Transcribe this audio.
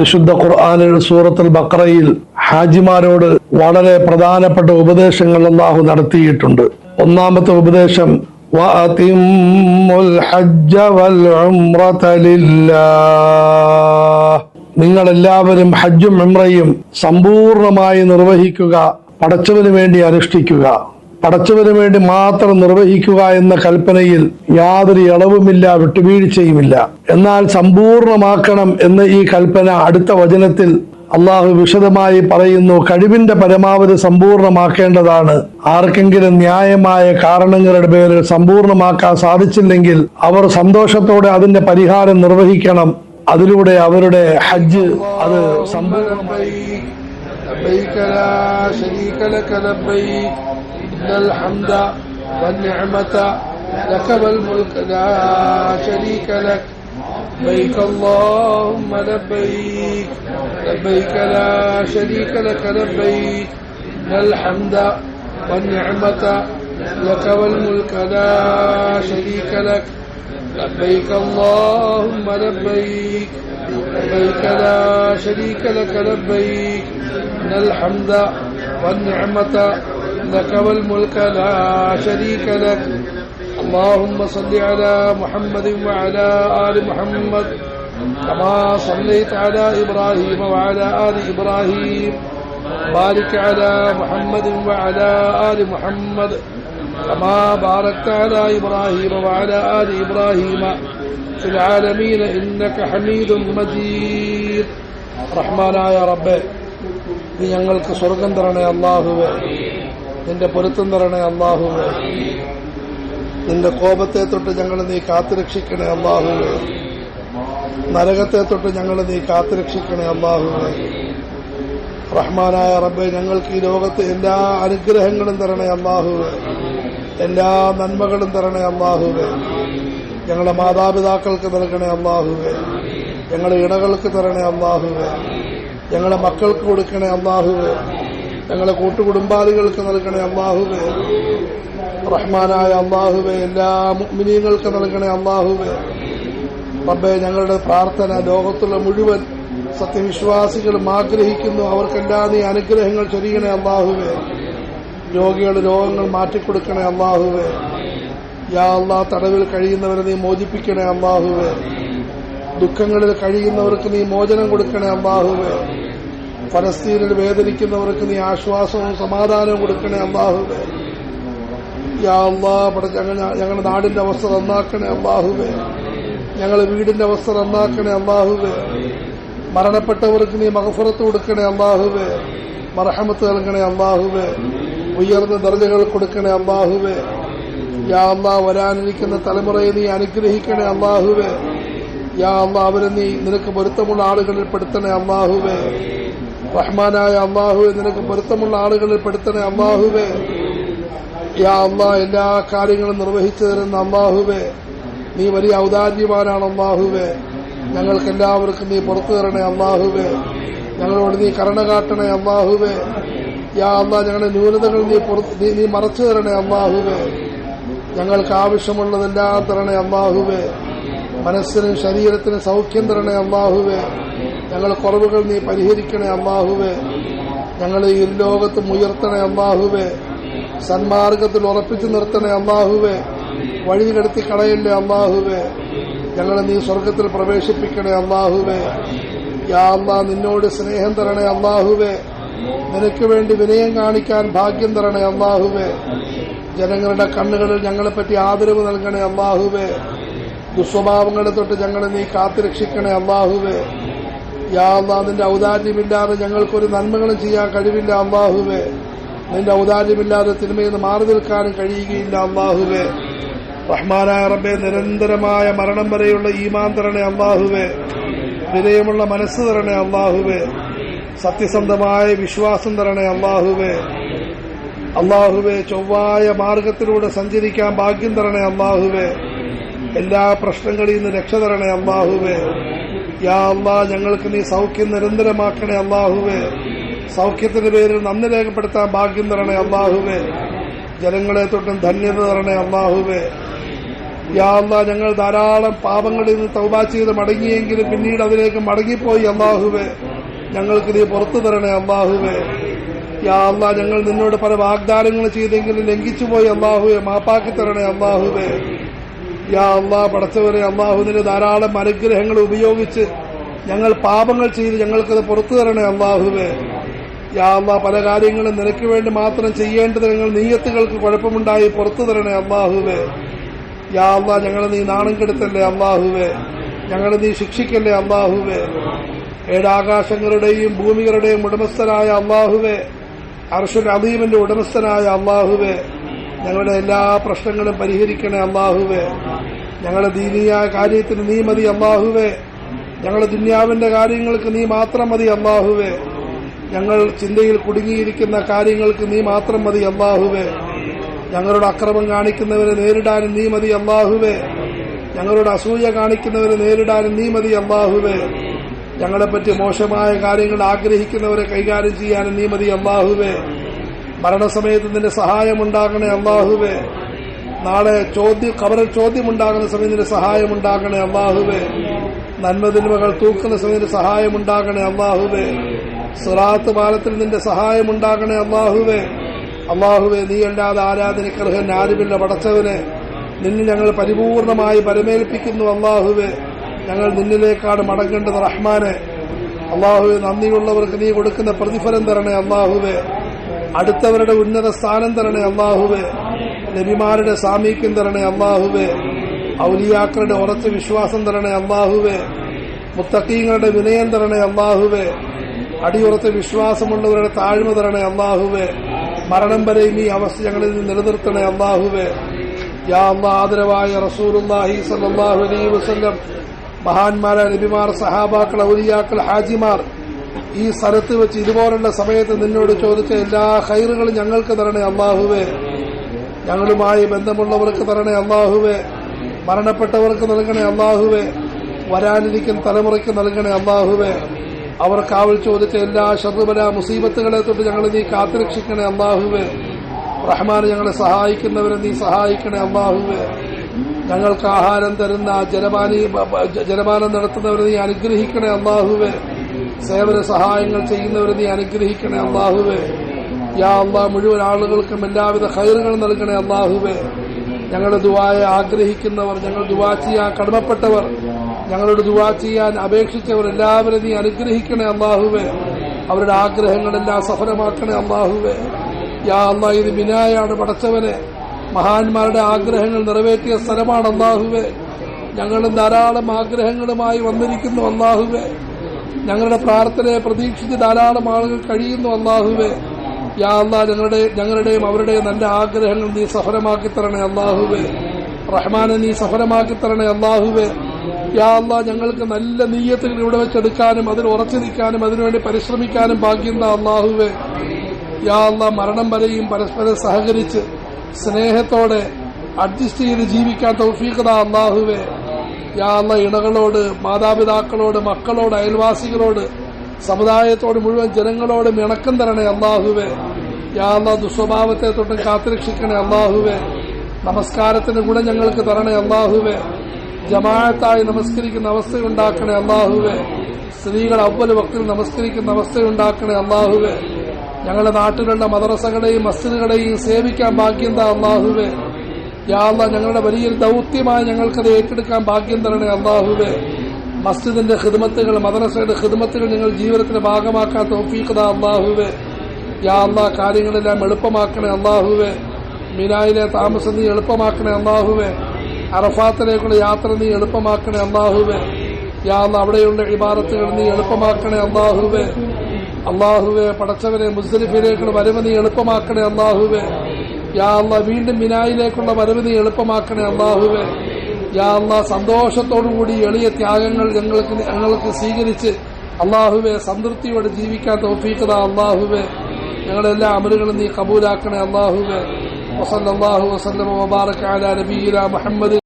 പരിശുദ്ധ ഖുർആനിൽ സൂറത്തുൽ ബഖറയിൽ ഹാജിമാരോട് വളരെ പ്രധാനപ്പെട്ട ഉപദേശങ്ങൾ അല്ലാഹു നടത്തിയിട്ടുണ്ട്. ഒന്നാമത്തെ ഉപദേശം വഅതിമ്മുൽ ഹജ്ജ വൽ ഉംറത ലില്ലാഹ്, നിങ്ങളെല്ലാവരും ഹജ്ജും ഉംറയും സമ്പൂർണമായി നിർവഹിക്കുക, പടച്ചവന് വേണ്ടി അനുഷ്ഠിക്കുക, പടച്ചവന് വേണ്ടി മാത്രം നിർവഹിക്കുക എന്ന കൽപ്പനയിൽ യാതൊരു ഇളവുമില്ല, വിട്ടുവീഴ്ചയുമില്ല. എന്നാൽ സമ്പൂർണമാക്കണം എന്ന ഈ കൽപ്പന അടുത്ത വചനത്തിൽ അള്ളാഹു വിശദമായി പറയുന്നു. കഴിവിന്റെ പരമാവധി സമ്പൂർണമാക്കേണ്ടതാണ്. ആർക്കെങ്കിലും ന്യായമായ കാരണങ്ങളുടെ പേരിൽ സമ്പൂർണമാക്കാൻ സാധിച്ചില്ലെങ്കിൽ അവർ സന്തോഷത്തോടെ അതിന്റെ പരിഹാരം നിർവഹിക്കണം. അതിലൂടെ അവരുടെ ഹജ്ജ് അത് സമ്പൂർണമായി. إن الحمد والنعمة لك والملك لا شريك لك لبيك اللهم لبيك لبيك لا شريك لك لبيك إن الحمد والنعمة لك والملك لا شريك لك لبيك اللهم لبيك لبيك لا شريك لك لبيك إن الحمد والنعمة لك والملك لا شريك لك. اللهم صل على محمد وعلى آل محمد كما صليت على إبراهيم وعلى آل إبراهيم. بارك على محمد وعلى آل محمد كما باركت على إبراهيم وعلى آل إبراهيم في العالمين إنك حميد مجيد. റഹ്മാനായ റബ്ബേ, നീ ഞങ്ങൾക്ക് സ്വർഗം തരണേ അല്ലാഹുവേ, നിന്റെ പൊരുത്തം തരണേ അല്ലാഹുവേ, നിന്റെ കോപത്തെ തൊട്ട് ഞങ്ങളെ നീ കാത്തുരക്ഷിക്കണേ അല്ലാഹുവേ, നരകത്തെ തൊട്ട് ഞങ്ങളെ നീ കാത്തുരക്ഷിക്കണേ അല്ലാഹുവേ. റഹ്മാനായ റബ്ബേ, ഞങ്ങൾക്ക് ഈ ലോകത്ത് എല്ലാ അനുഗ്രഹങ്ങളും തരണേ അല്ലാഹുവേ, എല്ലാ നന്മകളും തരണേ അല്ലാഹുവേ. ഞങ്ങളുടെ മാതാപിതാക്കൾക്ക് നൽകണേ അല്ലാഹുവേ, ഞങ്ങളുടെ ഇണകൾക്ക് തരണേ അല്ലാഹുവേ, ഞങ്ങളുടെ മക്കൾക്ക് കൊടുക്കണേ അല്ലാഹുവേ, ഞങ്ങളെ കൂട്ടുകുടുംബാദികൾക്ക് നൽകണേ അല്ലാഹുവേ. റഹ്മാനായ അല്ലാഹുവേ, എല്ലാ മുഅ്മിനീങ്ങൾക്ക് നൽകണേ അല്ലാഹുവേ. റബ്ബേ, ഞങ്ങളുടെ പ്രാർത്ഥന ലോകത്തുള്ള മുഴുവൻ സത്യവിശ്വാസികളും ആഗ്രഹിക്കുന്നു. അവർക്കെല്ലാം നീ അനുഗ്രഹങ്ങൾ ചൊരിയണേ അല്ലാഹുവേ. രോഗികളുടെ രോഗങ്ങൾ മാറ്റിക്കൊടുക്കണേ അല്ലാഹുവേ. യാ അല്ലാഹ്, തടവിൽ കഴിയുന്നവരെ നീ മോചിപ്പിക്കണേ അല്ലാഹുവേ. ദുഃഖങ്ങളിൽ കഴിയുന്നവർക്ക് നീ മോചനം കൊടുക്കണേ അല്ലാഹുവേ. ഫലസ്തീനിൽ വേദനിക്കുന്നവർക്ക് നീ ആശ്വാസവും സമാധാനവും കൊടുക്കണേ അല്ലാഹുവേ. യാ അല്ലാഹ്, ഞങ്ങളുടെ നാടിന്റെ അവസ്ഥ നന്നാക്കണേ അല്ലാഹുവേ. ഞങ്ങളുടെ വീടിന്റെ അവസ്ഥ നന്നാക്കണേ അല്ലാഹുവേ. മരണപ്പെട്ടവർക്ക് നീ മഗ്ഫിറത്ത് കൊടുക്കണേ അല്ലാഹുവേ. മർഹമത്ത് നൽകണേ അല്ലാഹുവേ. ഉയർന്ന ദർജകൾ കൊടുക്കണേ അല്ലാഹുവേ. യാ അല്ലാഹ്, വരാനിരിക്കുന്ന തലമുറയെ നീ അനുഗ്രഹിക്കണേ അല്ലാഹുവേ. യാ അല്ലാഹ്, അവരെ നീ നിനക്ക് പൊരുത്തമുള്ള ആളുകളിൽ പെടുത്തണേ അല്ലാഹുവേ. റഹ്മാനായ അല്ലാഹുവേ, നിനക്ക് പൊരുത്തമുള്ള ആളുകളിൽ പെടുത്തണേ അല്ലാഹുവേ. യാ അല്ലാഹ്, എല്ലാ കാര്യങ്ങളും നിർവഹിച്ചു തരുന്ന അല്ലാഹുവേ, നീ വലിയ ഔദാര്യവാനാണ് അല്ലാഹുവേ. ഞങ്ങൾക്കെല്ലാവർക്കും നീ പുറത്തു തരണേ അല്ലാഹുവേ. ഞങ്ങളോട് നീ കരുണ കാട്ടണേ അല്ലാഹുവേ. യാ അല്ലാഹ്, ഞങ്ങളുടെ ന്യൂനതകൾ നീ മറച്ചു തരണേ അല്ലാഹുവേ. ഞങ്ങൾക്ക് ആവശ്യമുള്ളതെല്ലാം തരണേ അല്ലാഹുവേ. മനസ്സിനും ശരീരത്തിനും സൗഖ്യം തരണേ അല്ലാഹുവേ. ഞങ്ങളുടെ കുറവുകൾ നീ പരിഹരിക്കണേ അല്ലാഹുവേ. ഞങ്ങൾ ഈ ലോകത്തും ഉയർത്തണേ അല്ലാഹുവേ. സന്മാർഗത്തിൽ ഉറപ്പിച്ചു നിർത്തണേ അല്ലാഹുവേ. വഴി കടത്തി കളയല്ലേ അല്ലാഹുവേ. ഞങ്ങളെ നീ സ്വർഗത്തിൽ പ്രവേശിപ്പിക്കണേ അല്ലാഹുവേ. യാ അല്ലാഹ്, നിന്നോട് സ്നേഹം തരണേ അല്ലാഹുവേ. നിനക്ക് വേണ്ടി വിനയം കാണിക്കാൻ ഭാഗ്യം തരണേ അല്ലാഹുവേ. ജനങ്ങളുടെ കണ്ണുകളിൽ ഞങ്ങളെപ്പറ്റി ആദരവ് നൽകണേ അല്ലാഹുവേ. ദുസ്വഭാവങ്ങളെ തൊട്ട് ഞങ്ങളെ നീ കാത്തുരക്ഷിക്കണേ അല്ലാഹുവേ. യാ അല്ലാഹ്, നിന്റെ ഔദാര്യമില്ലാതെ ഞങ്ങൾക്കൊരു നന്മകളും ചെയ്യാൻ കഴിവില്ല അല്ലാഹുവേ. നിന്റെ ഔദാര്യമില്ലാതെ തിന്മയിൽ നിന്ന് മാറി നിൽക്കാനും കഴിയുകയില്ല അല്ലാഹുവേ. റഹ്മാനായ റബ്ബേ, നിരന്തരമായ മരണം വരെയുള്ള ഈമാൻ തരണേ അല്ലാഹുവേ. വിനയമുള്ള മനസ്സ് തരണേ അല്ലാഹുവേ. സത്യസന്ധമായ വിശ്വാസം തരണേ അല്ലാഹുവേ. അല്ലാഹുവേ, ചൊവ്വായ മാർഗത്തിലൂടെ സഞ്ചരിക്കാൻ ഭാഗ്യം തരണേ അല്ലാഹുവേ. എല്ലാ പ്രശ്നങ്ങളിൽ നിന്ന് രക്ഷ തരണേ അല്ലാഹുവേ. യാ അല്ലാഹ്, ഞങ്ങൾക്ക് നീ സൗഖ്യം നിരന്തരമാക്കണേ അല്ലാഹുവേ. സൗഖ്യത്തിന്റെ പേരിൽ നന്ദി രേഖപ്പെടുത്താൻ ഭാഗ്യം തരണേ അല്ലാഹുവേ. ജനങ്ങളെ തൊട്ടും ധന്യത തരണേ അല്ലാഹുവേ. യാ അല്ലാഹ് ഞങ്ങൾ ധാരാളം പാപങ്ങളിൽ നിന്ന് തൗബ ചെയ്ത് മടങ്ങിയെങ്കിലും പിന്നീട് അതിലേക്ക് മടങ്ങിപ്പോയി അല്ലാഹുവേ, ഞങ്ങൾക്ക് നീ പുറത്തു തരണേ അല്ലാഹുവേ. യാ അല്ലാഹ് ഞങ്ങൾ നിന്നോട് പല വാഗ്ദാനങ്ങൾ ചെയ്തെങ്കിലും ലംഘിച്ചുപോയി അല്ലാഹുവേ, മാപ്പാക്കി തരണേ അല്ലാഹുവേ. യാ അല്ലാഹ് പടച്ചവരെ, അല്ലാഹുവിന്റെ ധാരാളം അനുഗ്രഹങ്ങൾ ഉപയോഗിച്ച് ഞങ്ങൾ പാപങ്ങൾ ചെയ്ത് ഞങ്ങൾക്കത് പുറത്തു തരണേ അല്ലാഹുവേ. യാ അല്ലാഹ് പല കാര്യങ്ങളും നിനക്ക് വേണ്ടി മാത്രം ചെയ്യേണ്ടത് ഞങ്ങൾ നീയത്തുകൾക്ക് കുഴപ്പമുണ്ടായി പുറത്തു തരണേ അല്ലാഹുവേ. യാ അല്ലാഹ് ഞങ്ങളെ നീ നാണം കെടുത്തല്ലേ അല്ലാഹുവേ, ഞങ്ങളെ നീ ശിക്ഷിക്കല്ലേ അല്ലാഹുവേ. ഏഴാകാശങ്ങളുടെയും ഭൂമികളുടെയും ഉടമസ്ഥനായ അല്ലാഹുവേ, അർശുൽ അദീമിന്റെ ഉടമസ്ഥനായ അല്ലാഹുവേ, ഞങ്ങളുടെ എല്ലാ പ്രശ്നങ്ങളും പരിഹരിക്കണേ അല്ലാഹുവേ. ഞങ്ങളുടെ ദീനിയായ കാര്യത്തിന് നീ മതി അല്ലാഹുവേ, ഞങ്ങളുടെ ദുന്യാവിന്റെ കാര്യങ്ങൾക്ക് നീ മാത്രം മതി അല്ലാഹുവേ. ഞങ്ങൾ ചിന്തയിൽ കുടുങ്ങിയിരിക്കുന്ന കാര്യങ്ങൾക്ക് നീ മാത്രം മതി അല്ലാഹുവേ. ഞങ്ങളുടെ അക്രമം കാണിക്കുന്നവരെ നേരിടാനും നീ മതി അല്ലാഹുവേ. ഞങ്ങളുടെ അസൂയ കാണിക്കുന്നവരെ നേരിടാനും നീ മതി അല്ലാഹുവേ. ഞങ്ങളെപ്പറ്റി മോശമായ കാര്യങ്ങൾ ആഗ്രഹിക്കുന്നവരെ കൈകാര്യം ചെയ്യാനും നീ മതി അല്ലാഹുവേ. മരണസമയത്ത് നിന്റെ സഹായമുണ്ടാകണേ അല്ലാഹുവേ. നാളെ ഖബറിൽ ചോദ്യമുണ്ടാകുന്ന സമയത്ത് നിന്റെ സഹായമുണ്ടാകണേ അല്ലാഹുവേ. നന്മതിന്മകൾ തൂക്കുന്ന സമയത്ത് സഹായമുണ്ടാകണേ അല്ലാഹുവേ. സിറാത്ത് പാലത്തിൽ നിന്റെ സഹായമുണ്ടാകണേ അല്ലാഹുവേ. അല്ലാഹുവേ, നീ അല്ലാതെ ആരാധനക്കർഹൻ ആരുമില്ല പടച്ചവനെ. നിന്നെ ഞങ്ങൾ പരിപൂർണമായി പരമേൽപ്പിക്കുന്നു അല്ലാഹുവേ. ഞങ്ങൾ നിന്നിലേക്കാണ് മടങ്ങേണ്ടത് റഹ്മാനെ. അല്ലാഹുവേ, നന്ദിയുള്ളവർക്ക് നീ കൊടുക്കുന്ന പ്രതിഫലം തരണേ അല്ലാഹുവേ. അടുത്തവരുടെ ഉന്നത സ്ഥാനം തരണേ അല്ലാഹുവേ. നബിമാരുടെ സാമീപ്യം തരണേ അല്ലാഹുവേ. ഔലിയാക്കളുടെ ഉറച്ച വിശ്വാസം തരണേ അല്ലാഹുവേ. മുത്തഖീങ്ങളുടെ വിനയം തരണേ അല്ലാഹുവേ. അടിയുറച്ച വിശ്വാസമുള്ളവരുടെ താഴ്മ തരണേ അല്ലാഹുവേ. മരണം വരെയും ഈ അവസ്ഥ ഞങ്ങളിൽ നിന്ന് നിലനിർത്തണേ അല്ലാഹുവേ. യാ അല്ലാഹ്, ആദരവായ റസൂലുള്ളാഹി സ്വല്ലല്ലാഹു അലൈഹി വസല്ലം, മഹാന്മാരായ നബിമാർ, സഹാബാക്കൾ, ഔലിയാക്കൾ, ഹാജിമാർ ഈ സ്ഥലത്ത് വെച്ച് ഇതുപോലുള്ള സമയത്ത് നിന്നോട് ചോദിച്ച എല്ലാ ഖൈറുകളും ഞങ്ങൾക്ക് തരണേ അല്ലാഹുവേ. ഞങ്ങളുമായി ബന്ധമുള്ളവർക്ക് തരണേ അല്ലാഹുവേ. മരണപ്പെട്ടവർക്ക് നൽകണേ അല്ലാഹുവേ. വരാനിരിക്കുന്ന തലമുറയ്ക്ക് നൽകണേ അല്ലാഹുവേ. അവർ കാവൽ ചോദിച്ച എല്ലാ ശർറുബല മുസീബത്തുകളെ തൊട്ട് ഞങ്ങളെ നീ കാത്തുരക്ഷിക്കണേ അല്ലാഹുവേ. റഹ്മാൻ, ഞങ്ങളെ സഹായിക്കുന്നവരെ നീ സഹായിക്കണേ അല്ലാഹുവേ. ഞങ്ങൾക്ക് ആഹാരം തരുന്ന ജലപാനം നടത്തുന്നവരെ നീ അനുഗ്രഹിക്കണേ അല്ലാഹുവേ. സേവന സഹായങ്ങൾ ചെയ്യുന്നവരെ നീ അനുഗ്രഹിക്കണേ അല്ലാഹുവേ. യാ അല്ലാഹ്, മുഴുവൻ ആളുകൾക്കും എല്ലാവിധ ഖൈറുകൾ നൽകണേ അല്ലാഹുവേ. ഞങ്ങളുടെ ദുആയെ ആഗ്രഹിക്കുന്നവർ, ഞങ്ങൾ ദുആ ചെയ്യാൻ കടമപ്പെട്ടവർ, ഞങ്ങളോട് ദുആ ചെയ്യാൻ അപേക്ഷിച്ചവർ എല്ലാവരും നീ അനുഗ്രഹിക്കണേ അല്ലാഹുവേ. അവരുടെ ആഗ്രഹങ്ങളെല്ലാം സഫലമാക്കണേ അല്ലാഹുവേ. യാ അല്ലാഹ്, ഇത് മിനായാണ് പടച്ചവനെ. മഹാന്മാരുടെ ആഗ്രഹങ്ങൾ നിറവേറ്റിയ സ്ഥലമാണ് അല്ലാഹുവേ. ഞങ്ങളും ധാരാളം ആഗ്രഹങ്ങളുമായി വന്നിരിക്കുന്നു അല്ലാഹുവേ. ഞങ്ങളുടെ പ്രാർത്ഥനയെ പ്രതീക്ഷിച്ച് ധാരാളം ആളുകൾ കഴിയുന്നു അല്ലാഹുവേ. യാ അല്ലാഹ്, ഞങ്ങളുടെയും അവരുടെയും നല്ല ആഗ്രഹങ്ങൾ നീ സഫലമാക്കി തരണേ അല്ലാഹുവേ. റഹ്മാനെ, നീ സഫലമാക്കി തരണേ അല്ലാഹുവേ. യാ അല്ലാഹ്, ഞങ്ങൾക്ക് നല്ല നീയത്തുകൾ ഇവിടെ വെച്ചെടുക്കാനും അതിൽ ഉറച്ചു നിൽക്കാനും അതിനുവേണ്ടി പരിശ്രമിക്കാനും ഭാഗ്യം അല്ലാഹുവേ. യാ അല്ലാഹ്, മരണം വരെയും പരസ്പരം സഹകരിച്ച് സ്നേഹത്തോടെ അഡ്ജസ്റ്റ് ചെയ്ത് ജീവിക്കാൻ തൗഫീഖ് താ അല്ലാഹുവേ. യാ അല്ലാഹ്, ഇണകളോട്, മാതാപിതാക്കളോട്, മക്കളോട്, അയൽവാസികളോട്, സമുദായത്തോട്, മുഴുവൻ ജനങ്ങളോടും ഇണക്കം തരണേ അല്ലാഹുവേ. യാ അല്ലാഹ്, ദുസ്വഭാവത്തെ തൊട്ടും കാത്തുരക്ഷിക്കണേ അല്ലാഹുവേ. നമസ്കാരത്തിന് ഗുണം ഞങ്ങൾക്ക് തരണേ അല്ലാഹുവേ. ജമാഅത്തായി നമസ്കരിക്കുന്ന അവസ്ഥയുണ്ടാക്കണേ അല്ലാഹുവേ. സ്ത്രീകൾ അവ്വൽ വക്തിൽ നമസ്കരിക്കുന്ന അവസ്ഥയുണ്ടാക്കണേ അല്ലാഹുവേ. ഞങ്ങളുടെ നാട്ടിലുള്ള മദ്രസകളെയും മസ്ജിദുകളെയും സേവിക്കാൻ ഭാഗ്യം താ അല്ലാഹുവേ. യാ അല്ലാഹ്, ഞങ്ങളുടെ വലിയൊരു ദൗത്യമായി ഞങ്ങൾക്കത് ഏറ്റെടുക്കാൻ ഭാഗ്യം തരണേ അല്ലാഹുവേ. മസ്ജിദിന്റെ ഖിദ്മത്തുകൾ, മദ്രസയുടെ ഖിദ്മത്തുകൾ ഞങ്ങൾ ജീവിതത്തിന്റെ ഭാഗമാക്കാൻ തൗഫീഖ് താ അല്ലാഹുവേ. യാ അല്ലാഹ്, കാര്യങ്ങളെല്ലാം എളുപ്പമാക്കണേ അല്ലാഹുവേ. മിനായിലെ താമസം നീ എളുപ്പമാക്കണേ അല്ലാഹുവേ. അറഫാത്തിലേക്കുള്ള യാത്ര നീ എളുപ്പമാക്കണേ അല്ലാഹുവേ. യാ അല്ലാഹ്, അവിടെയുള്ള ഇബാദത്തുകൾ നീ എളുപ്പമാക്കണേ അല്ലാഹുവേ. അല്ലാഹുവേ, പടച്ചവനെ, മുസ്ദലിഫിലേക്കുള്ള വരവ് നീ എളുപ്പമാക്കണേ അല്ലാഹുവേ. യാ അല്ലാഹ്, വീണ്ടും മിനായിലേക്കുള്ള വരവ് നീ എളുപ്പമാക്കണേ അല്ലാഹുവേ. യാ അല്ലാഹ്, സന്തോഷത്തോടുകൂടി എളിയ ത്യാഗങ്ങൾ ഞങ്ങൾക്ക് സ്വീകരിച്ച് അല്ലാഹുവേ സംതൃപ്തിയോടെ ജീവിക്കാൻ തൗഫീഖ് താ അല്ലാഹുവേ. ഞങ്ങളെല്ലാ അമലുകളും നീ കബൂലാക്കണേ അല്ലാഹുവേ. വസല്ലല്ലാഹു വസല്ലമ വബാറക അലാ നബിയിനാ മുഹമ്മദ്.